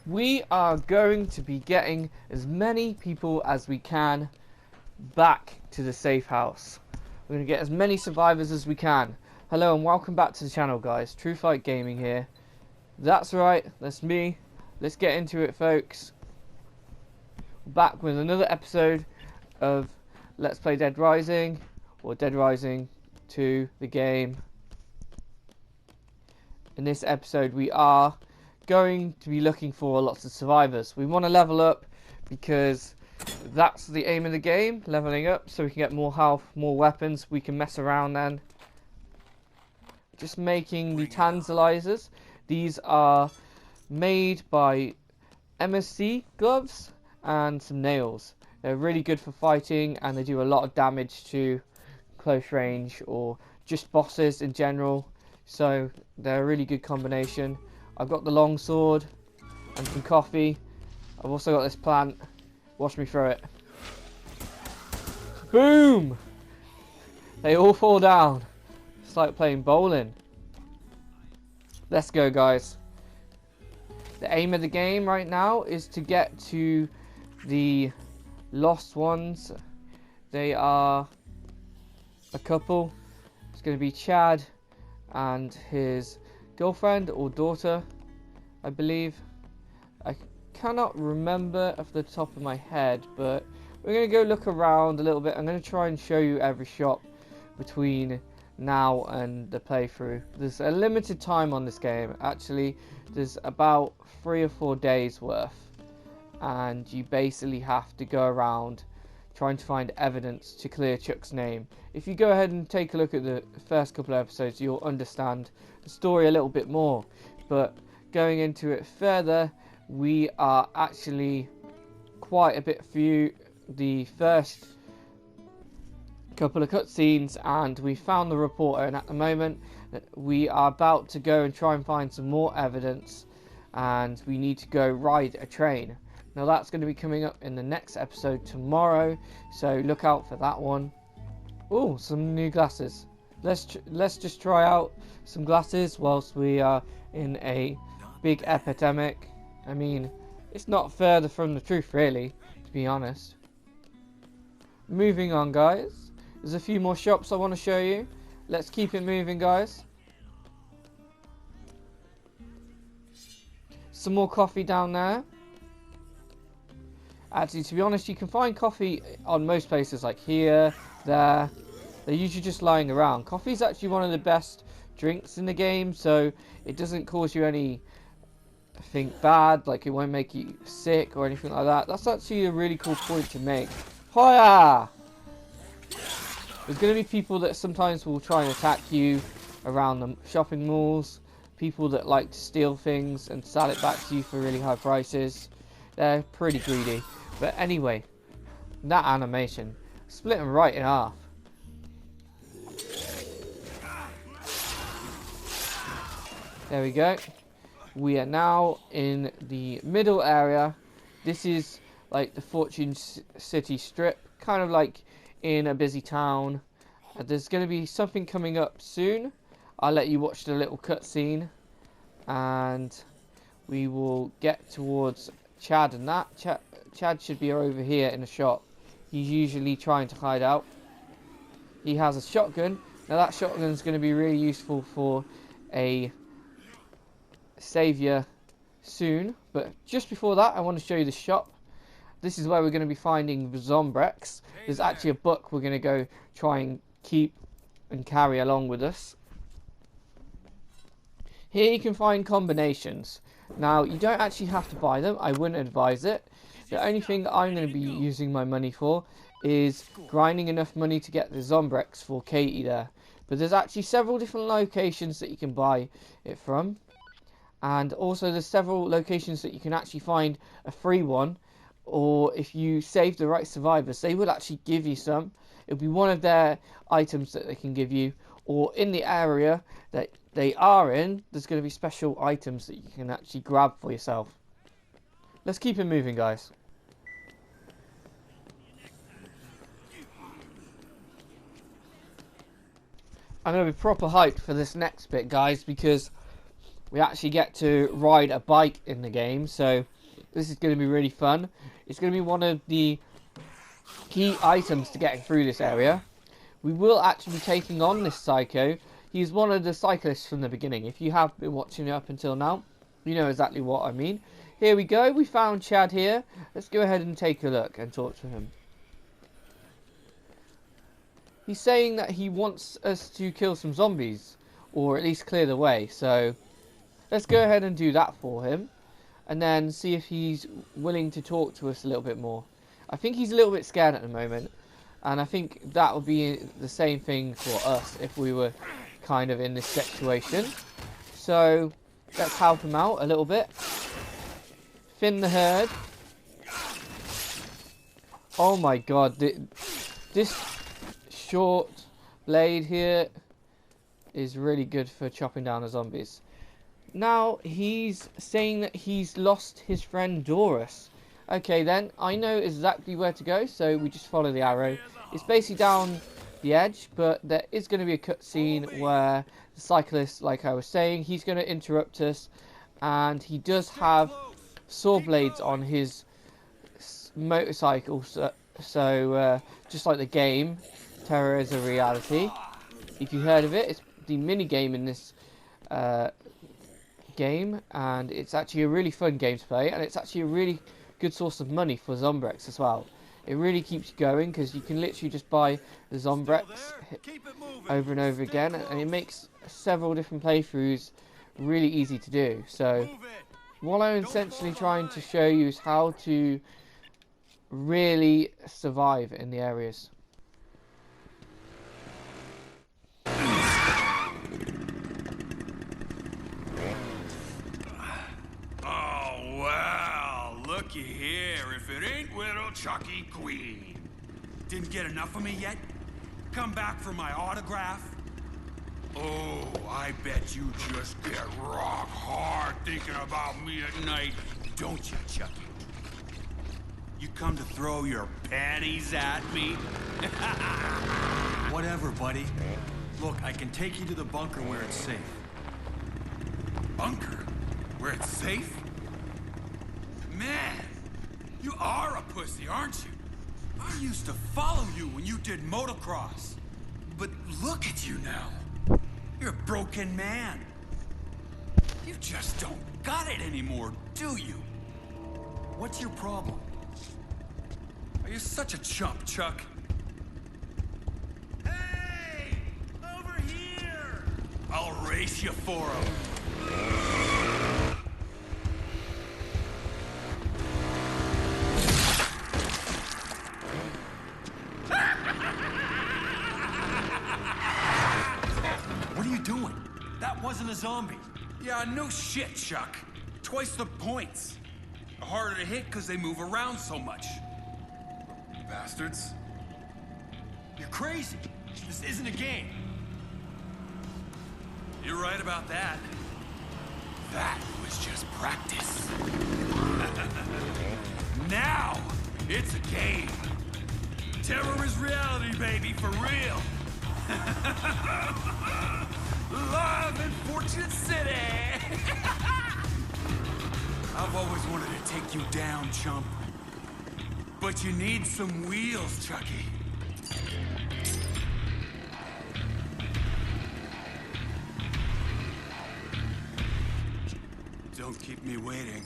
we are going to be getting as many people as we can back to the safe house. We're going to get as many survivors as we can. Hello and welcome back to the channel, guys. True Fight Gaming here. That's right, that's me. Let's get into it, folks. Back with another episode of Let's Play Dead Rising, or Dead Rising 2, the game. In this episode we are going to be looking for lots of survivors. We want to level up because that's the aim of the game, leveling up so we can get more health, more weapons. We can mess around then. Just making the tanzalizers. These are made by MSC gloves and some nails. They're really good for fighting and they do a lot of damage to close range or just bosses in general. So they're a really good combination. I've got the long sword and some coffee. I've also got this plant. Watch me throw it. Boom! They all fall down. It's like playing bowling. Let's go, guys. The aim of the game right now is to get to the lost ones. They are a couple. It's going to be Chad and his girlfriend or daughter, I believe. I cannot remember off the top of my head, but we're going to go look around a little bit. I'm going to try and show you every shop between now and the playthrough. There's a limited time on this game. Actually, there's about 3 or 4 days worth, and you basically have to go around trying to find evidence to clear Chuck's name. If you go ahead and take a look at the first couple of episodes, you'll understand the story a little bit more. But going into it further, we are actually quite a bit through the first couple of cutscenes, and we found the reporter, and at the moment we are about to go and try and find some more evidence, and we need to go ride a train. Now that's going to be coming up in the next episode tomorrow, so look out for that one. Oh, some new glasses. Let's just try out some glasses whilst we are in a big epidemic. I mean, it's not further from the truth, really, to be honest. Moving on, guys. There's a few more shops I want to show you. Let's keep it moving, guys. Some more coffee down there. Actually, to be honest, you can find coffee on most places, like here, there. They're usually just lying around. Coffee is actually one of the best drinks in the game, so it doesn't cause you anything bad, like it won't make you sick or anything like that. That's actually a really cool point to make. Hoya! There's going to be people that sometimes will try and attack you around the shopping malls. People that like to steal things and sell it back to you for really high prices. They're pretty greedy. But anyway, that animation, split them right in half. There we go. We are now in the middle area. This is like the Fortune City strip, kind of like in a busy town. There's going to be something coming up soon. I'll let you watch the little cutscene, and we will get towards Chad and that. Chad should be over here in the shop. He's usually trying to hide out. He has a shotgun. Now that shotgun is going to be really useful for a savior soon. But just before that, I want to show you the shop. This is where we're going to be finding the zombrex. There's actually a book we're going to go try and keep and carry along with us. Here you can find combinations. Now, you don't actually have to buy them. I wouldn't advise it. The only thing I'm going to be using my money for is grinding enough money to get the zombrex for Katie there. But there's actually several different locations that you can buy it from. And also there's several locations that you can actually find a free one. Or if you save the right survivors, they will actually give you some. It'll be one of their items that they can give you. Or in the area that they are in, there's going to be special items that you can actually grab for yourself. Let's keep it moving, guys. I'm going to be proper hyped for this next bit, guys, because we actually get to ride a bike in the game. So This is going to be really fun. It's going to be one of the key items to getting through this area. We will actually be taking on this Psycho. He's one of the cyclists from the beginning. If you have been watching it up until now, you know exactly what I mean. Here we go. We found Chad here. Let's go ahead and take a look and talk to him. He's saying that he wants us to kill some zombies, or at least clear the way. So let's go ahead and do that for him, and then see if he's willing to talk to us a little bit more. I think he's a little bit scared at the moment, and I think that would be the same thing for us if we were kind of in this situation. So let's help him out a little bit. Thin the herd. Oh my god, this short blade here is really good for chopping down the zombies. Now he's saying that he's lost his friend Doris. Okay then, I know exactly where to go, so we just follow the arrow. It's basically down the edge, but there is going to be a cutscene where the cyclist, like I was saying, he's going to interrupt us, and he does have saw blades on his motorcycle, so just like the game Terror is a Reality, if you heard of it, it's the mini game in this game, and it's actually a really fun game to play, and it's actually a really good source of money for zombrex as well. It really keeps you going because you can literally just buy the zombrex over and over again, and it makes several different playthroughs really easy to do. So what I'm essentially trying to show you is how to really survive in the areas. Looky here, if it ain't little Chucky Queen. Didn't get enough of me yet? Come back for my autograph? Oh, I bet you just get rock hard thinking about me at night, don't you, Chucky? You come to throw your panties at me? Whatever, buddy. Look, I can take you to the bunker where it's safe. Bunker? Where it's safe? Man, you are a pussy, aren't you? I used to follow you when you did motocross. But look at you now. You're a broken man. You just don't got it anymore, do you? What's your problem? Are you such a chump, Chuck? Hey! Over here! I'll race you for him. That wasn't a zombie. Yeah, no shit, Chuck. Twice the points. Harder to hit because they move around so much. Bastards. You're crazy. This isn't a game. You're right about that. That was just practice. Now, it's a game. Terror is reality, baby, for real. Live in Fortune City! I've always wanted to take you down, chump. But you need some wheels, Chucky. Don't keep me waiting.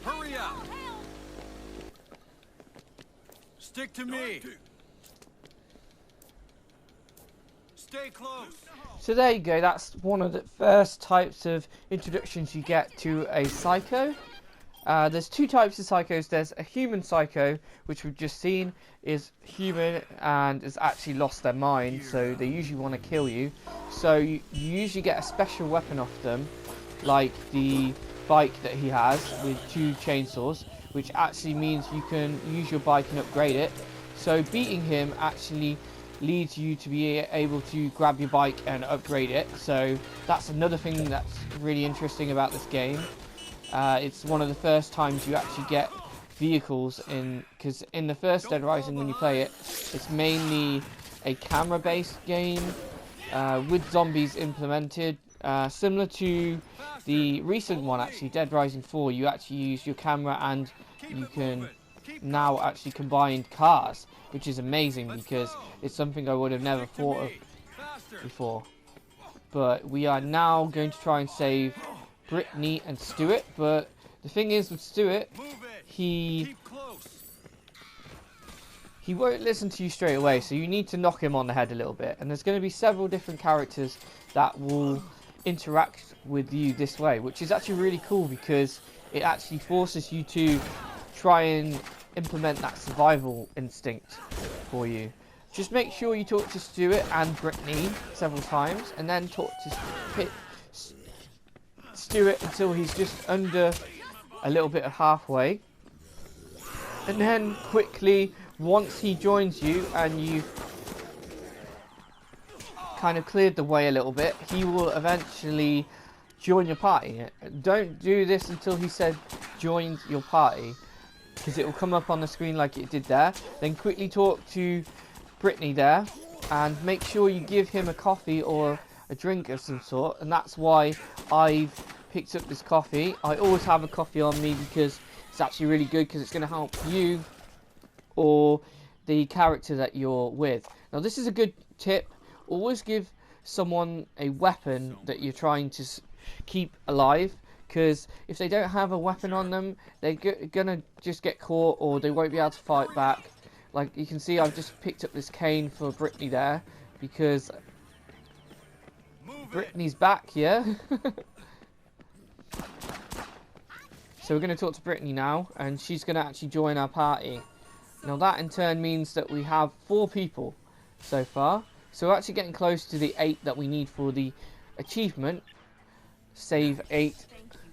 Hurry up! Stick to me! Stay close! So there you go, that's one of the first types of introductions you get to a psycho. There's two types of psychos. There's a human psycho, which we've just seen is human and has actually lost their mind, so they usually want to kill you. So you usually get a special weapon off them, like the bike that he has with 2 chainsaws, which actually means you can use your bike and upgrade it. So beating him actually leads you to be able to grab your bike and upgrade it. So that's another thing that's really interesting about this game. It's one of the first times you actually get vehicles because in the first Dead Rising when you play it, it's mainly a camera-based game with zombies implemented, similar to the recent one actually, Dead Rising 4. You actually use your camera and you can now actually combine cars, which is amazing because it's something I would have never thought of before. But we are now going to try and save Brittany and Stuart, but the thing is with Stuart, he won't listen to you straight away, so you need to knock him on the head a little bit. And there's going to be several different characters that will interact with you this way, which is actually really cool because it actually forces you to try and implement that survival instinct for you. Just make sure you talk to Stuart and Brittany several times, and then talk to Stuart until he's just under a little bit of halfway. And then quickly, once he joins you and you've kind of cleared the way a little bit, he will eventually join your party. Don't do this until he said join your party, because it will come up on the screen like it did there. Then quickly talk to Brittany there and make sure you give him a coffee or a drink of some sort, and that's why I've picked up this coffee. I always have a coffee on me because it's actually really good, because it's going to help you or the character that you're with. Now this is a good tip: always give someone a weapon that you're trying to keep alive, because if they don't have a weapon on them, they're gonna just get caught or they won't be able to fight back. Like you can see, I've just picked up this cane for Brittany there because Brittany's back here. So we're going to talk to Brittany now, and she's going to actually join our party. Now that in turn means that we have 4 people so far. So we're actually getting close to the 8 that we need for the achievement. Save 8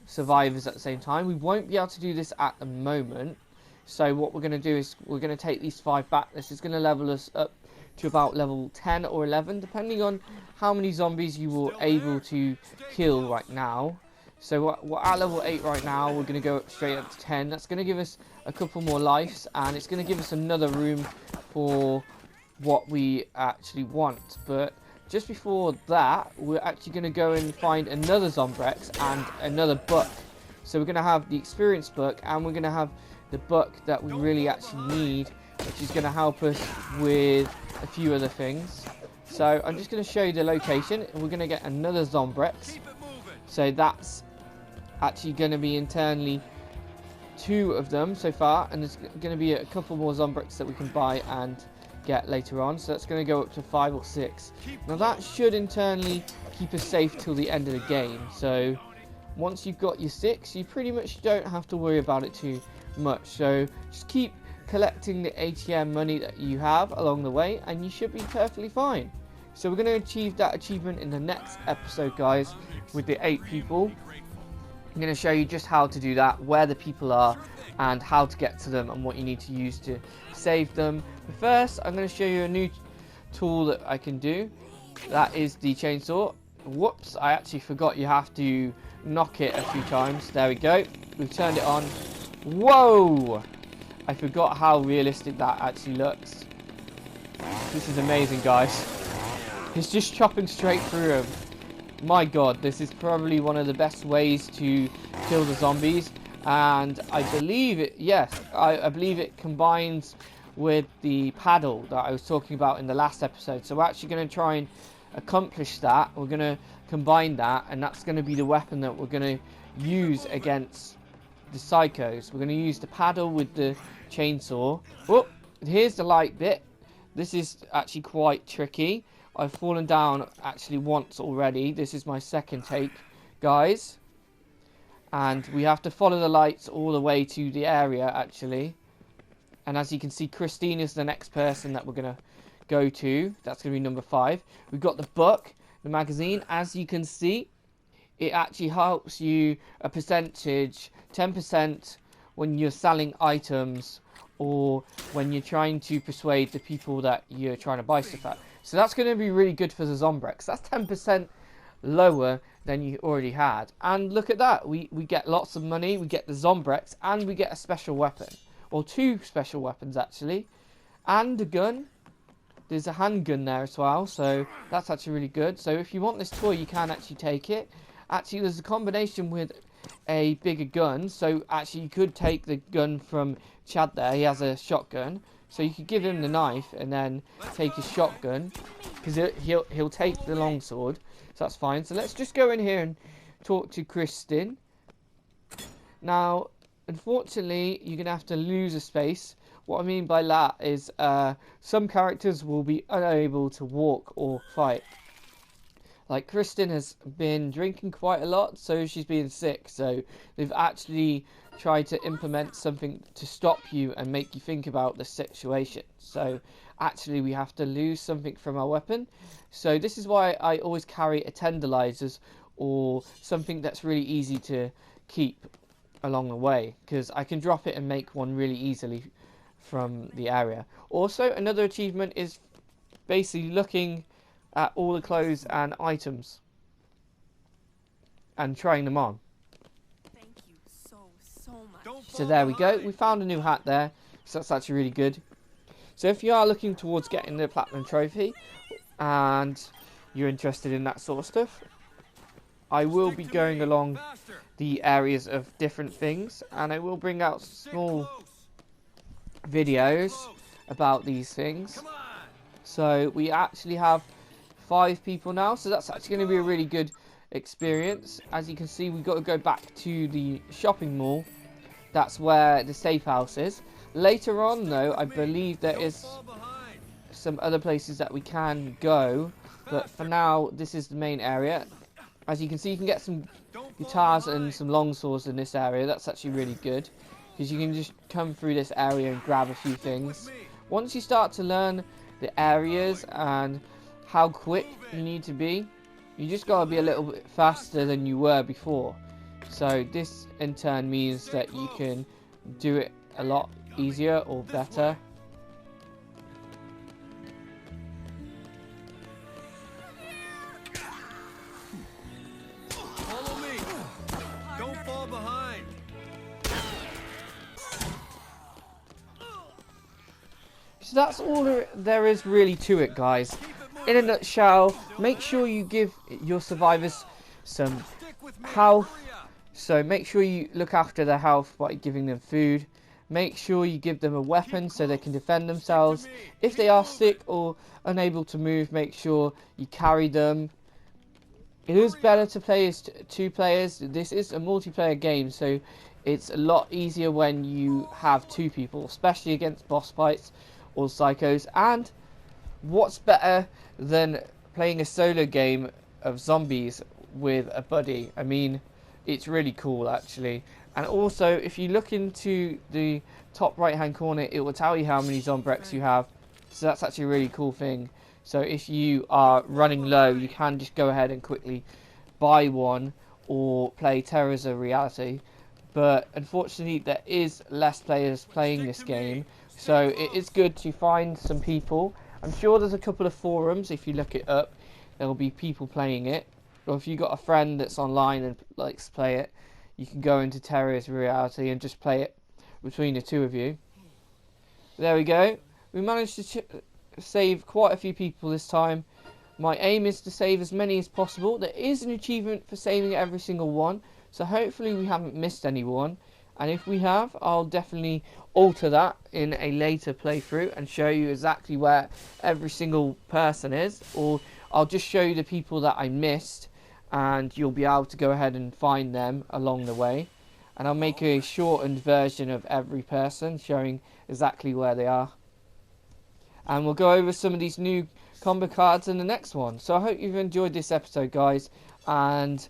survivors at the same time. We won't be able to do this at the moment. So what we're going to do is we're going to take these 5 back. This is going to level us up to about level 10 or 11, depending on how many zombies you were able to kill right now. So we're at level 8 right now. We're going to go straight up to 10. That's going to give us a couple more lives, and it's going to give us another room for what we actually want. But just before that, we're actually going to go and find another zombrex and another book. So we're going to have the experience book, and we're going to have the book that we really actually need, which is going to help us with a few other things. So I'm just going to show you the location, and we're going to get another zombrex. So that's actually going to be internally 2 of them so far, and there's going to be a couple more zombrex that we can buy and get later on. So that's going to go up to 5 or 6. Now that should internally keep us safe till the end of the game. So once you've got your 6, you pretty much don't have to worry about it too much. So just keep collecting the ATM money that you have along the way, and you should be perfectly fine. So we're going to achieve that achievement in the next episode, guys, with the 8 people. I'm going to show you just how to do that, where the people are, and how to get to them, and what you need to use to save them. But first, I'm going to show you a new tool that I can do. That is the chainsaw. Whoops, I actually forgot you have to knock it a few times. There we go. We've turned it on. Whoa! I forgot how realistic that actually looks. This is amazing, guys. It's just chopping straight through them. My god, this is probably one of the best ways to kill the zombies. And I believe it, yes, I believe it combines with the paddle that I was talking about in the last episode. So we're actually going to try and accomplish that. We're going to combine that, and that's going to be the weapon that we're going to use against the psychos. We're going to use the paddle with the chainsaw. Oh, here's the light bit. This is actually quite tricky. I've fallen down actually once already. This is my second take, guys. And we have to follow the lights all the way to the area, actually. And as you can see, Christine is the next person that we're going to go to. That's going to be number 5. We've got the book, the magazine. As you can see, it actually helps you a percentage, 10%, when you're selling items or when you're trying to persuade the people that you're trying to buy stuff at. So that's going to be really good for the zombrex. That's 10% lower than you already had. And look at that. We get lots of money, we get the zombrex, and we get a special weapon, or 2 special weapons actually, and a gun. There's a handgun there as well, so that's actually really good. So if you want this toy, you can actually take it. Actually, there's a combination with a bigger gun, so actually you could take the gun from Chad there. He has a shotgun, so you could give him the knife and then take his shotgun, because he'll take the longsword, so that's fine. So let's just go in here and talk to Kristen. Now, unfortunately, you're gonna have to lose a space. What I mean by that is some characters will be unable to walk or fight. Like Kristen has been drinking quite a lot, so she's been sick. So they've actually tried to implement something to stop you and make you think about the situation. So actually we have to lose something from our weapon. So this is why I always carry a tenderlizers or something that's really easy to keep along the way, because I can drop it and make one really easily from the area. Also, another achievement is basically looking at all the clothes and items and trying them on. Thank you so much. So there we go. We found a new hat there, so that's actually really good. So if you are looking towards getting the platinum trophy and you're interested in that sort of stuff, I will be going along the areas of different things, and I will bring out small videos about these things. So we actually have 5 people now, so that's actually going to be a really good experience. As you can see, we've got to go back to the shopping mall. That's where the safe house is. Later on though, I believe there is some other places that we can go, but for now this is the main area. As you can see, you can get some guitars and some long swords in this area. That's actually really good, because you can just come through this area and grab a few things. Once you start to learn the areas and how quick you need to be, you just got to be a little bit faster than you were before. So this in turn means that you can do it a lot easier or better. Follow me. Don't fall behind. So that's all there is really to it, guys. In a nutshell, make sure you give your survivors some health. So make sure you look after their health by giving them food. Make sure you give them a weapon so they can defend themselves. If they are sick or unable to move, make sure you carry them. It is better to play as 2 players. This is a multiplayer game, so it's a lot easier when you have 2 people, especially against boss fights or psychos. And what's better than playing a solo game of zombies with a buddy? I mean, it's really cool actually. And also, if you look into the top right hand corner, it will tell you how many zombrex you have. So that's actually a really cool thing. So if you are running low, you can just go ahead and quickly buy one or play Terrors of Reality. But unfortunately, there is less players playing this game, so it is good to find some people. I'm sure there's a couple of forums. If you look it up, there will be people playing it. Or if you've got a friend that's online and likes to play it, you can go into Terrors of Reality and just play it between the 2 of you. There we go. We managed to save quite a few people this time. My aim is to save as many as possible. There is an achievement for saving every single one, so hopefully we haven't missed anyone. And if we have, I'll definitely alter that in a later playthrough and show you exactly where every single person is. Or I'll just show you the people that I missed, and you'll be able to go ahead and find them along the way. And I'll make a shortened version of every person showing exactly where they are. And we'll go over some of these new combo cards in the next one. So I hope you've enjoyed this episode, guys, and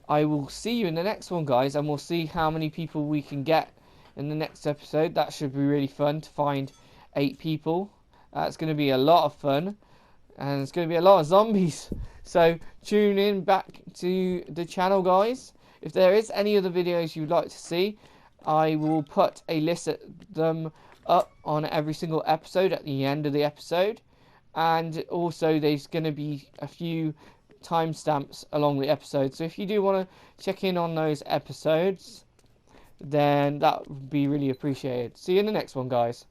I will see you in the next one, guys, and we'll see how many people we can get in the next episode. That should be really fun to find 8 people. It's going to be a lot of fun, and it's going to be a lot of zombies. So tune in back to the channel, guys. If there is any other videos you'd like to see, I will put a list of them up on every single episode at the end of the episode. And also there's going to be a few timestamps along the episode. So if you do want to check in on those episodes, then that would be really appreciated. See you in the next one, guys.